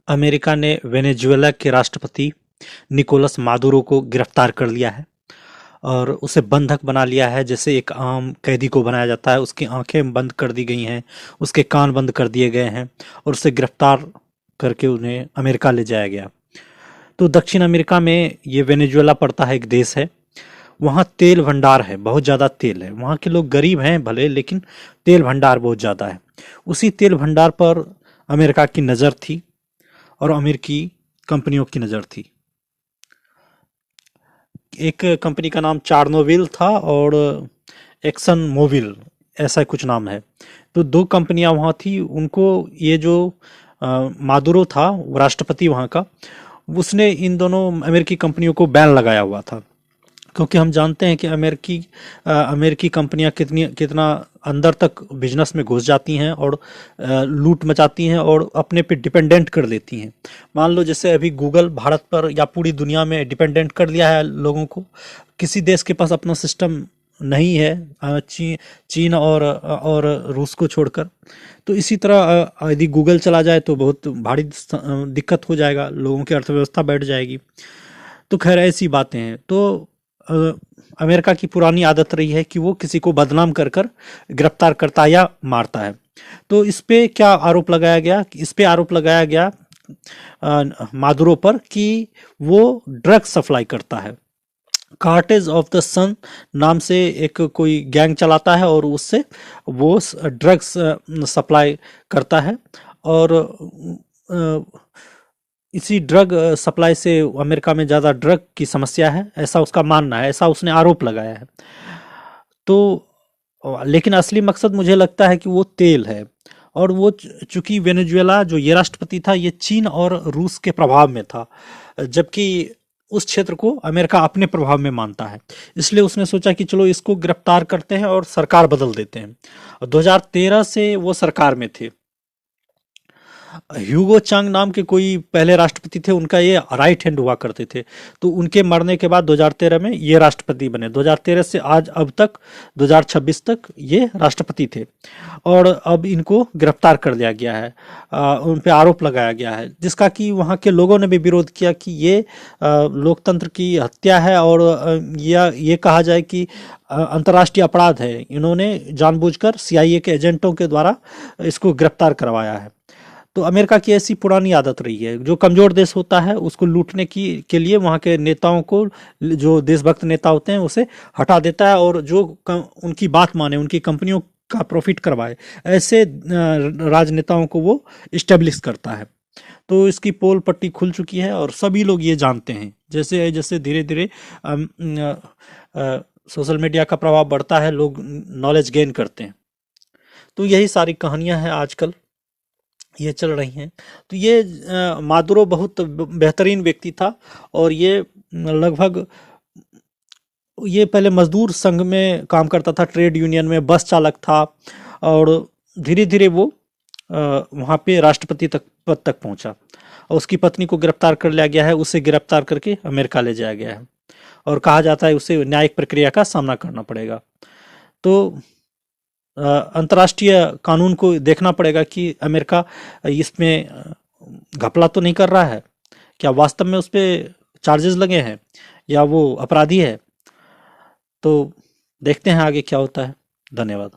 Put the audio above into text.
America ने Venezuela के राष्ट्रपति निकोलस मादुरो को गिरफ्तार कर लिया है और उसे बंधक बना लिया है। जैसे एक आम कैदी को बनाया जाता है, उसकी आंखें बंद कर दी गई हैं, उसके कान बंद कर दिए गए हैं और उसे गिरफ्तार करके उन्हें अमेरिका ले जाया गया। तो दक्षिण अमेरिका में ये वेनेजुएला पड़ता है, एक देश है। वहाँ तेल भंडार है, बहुत ज़्यादा तेल है। वहाँ के लोग गरीब हैं भले, लेकिन तेल भंडार बहुत ज़्यादा है। उसी तेल भंडार पर अमेरिका की नज़र थी और अमेरिकी कंपनियों की नज़र थी। एक कंपनी का नाम चार्नोविल था और एक्सन मोबिल, ऐसा कुछ नाम है। तो दो कंपनियां वहाँ थी। उनको ये जो मादुरो था, राष्ट्रपति वहाँ का, उसने इन दोनों अमेरिकी कंपनियों को बैन लगाया हुआ था, क्योंकि हम जानते हैं कि अमेरिकी कंपनियां कितना अंदर तक बिजनेस में घुस जाती हैं और लूट मचाती हैं और अपने पे डिपेंडेंट कर देती हैं। मान लो जैसे अभी गूगल भारत पर या पूरी दुनिया में डिपेंडेंट कर दिया है लोगों को। किसी देश के पास अपना सिस्टम नहीं है, चीन और रूस को छोड़कर। तो इसी तरह यदि गूगल चला जाए तो बहुत भारी दिक्कत हो जाएगा, लोगों की अर्थव्यवस्था बैठ जाएगी। तो खैर ऐसी बातें हैं। तो अमेरिका की पुरानी आदत रही है कि वो किसी को बदनाम कर कर गिरफ्तार करता है या मारता है। तो इस पे क्या आरोप लगाया गया? इस पे आरोप लगाया गया मादुरो पर कि वो ड्रग सप्लाई करता है। कार्टेज ऑफ द सन नाम से एक कोई गैंग चलाता है और उससे वो ड्रग्स सप्लाई करता है। और इसी ड्रग सप्लाई से अमेरिका में ज़्यादा ड्रग की समस्या है, ऐसा उसका मानना है, ऐसा उसने आरोप लगाया है। तो लेकिन असली मकसद मुझे लगता है कि वो तेल है। और वो चूंकि वेनेजुएला जो ये राष्ट्रपति था, ये चीन और रूस के प्रभाव में था, जबकि उस क्षेत्र को अमेरिका अपने प्रभाव में मानता है। इसलिए उसने सोचा कि चलो इसको गिरफ्तार करते हैं और सरकार बदल देते हैं। 2013 से वो सरकार में थे। ह्यूगो चांग नाम के कोई पहले राष्ट्रपति थे, उनका ये राइट हैंड हुआ करते थे। तो उनके मरने के बाद 2013 में ये राष्ट्रपति बने। 2013 से आज अब तक 2026 तक ये राष्ट्रपति थे और अब इनको गिरफ्तार कर लिया गया है। उन पे आरोप लगाया गया है, जिसका कि वहाँ के लोगों ने भी विरोध किया कि ये लोकतंत्र की हत्या है और ये कहा जाए कि अंतर्राष्ट्रीय अपराध है। इन्होंने जानबूझकर CIA के एजेंटों के द्वारा इसको गिरफ्तार करवाया है। तो अमेरिका की ऐसी पुरानी आदत रही है, जो कमजोर देश होता है उसको लूटने की के लिए वहाँ के नेताओं को, जो देशभक्त नेता होते हैं, उसे हटा देता है और जो उनकी बात माने, उनकी कंपनियों का प्रॉफिट करवाए, ऐसे राजनेताओं को वो इस्टेब्लिश करता है। तो इसकी पोल पट्टी खुल चुकी है और सभी लोग ये जानते हैं। जैसे जैसे धीरे धीरे सोशल मीडिया का प्रभाव बढ़ता है, लोग नॉलेज गेन करते हैं। तो यही सारी कहानियां हैं आजकल ये चल रही हैं। तो ये मादुरो बहुत बेहतरीन व्यक्ति था और ये लगभग ये पहले मजदूर संघ में काम करता था, ट्रेड यूनियन में बस चालक था और धीरे धीरे वो वहाँ पे राष्ट्रपति तक पद तक पहुँचा। और उसकी पत्नी को गिरफ्तार कर लिया गया है, उसे गिरफ्तार करके अमेरिका ले जाया गया है और कहा जाता है उसे न्यायिक प्रक्रिया का सामना करना पड़ेगा। तो अंतर्राष्ट्रीय कानून को देखना पड़ेगा कि अमेरिका इसमें घपला तो नहीं कर रहा है, क्या वास्तव में उस पर चार्जेस लगे हैं या वो अपराधी है। तो देखते हैं आगे क्या होता है। धन्यवाद।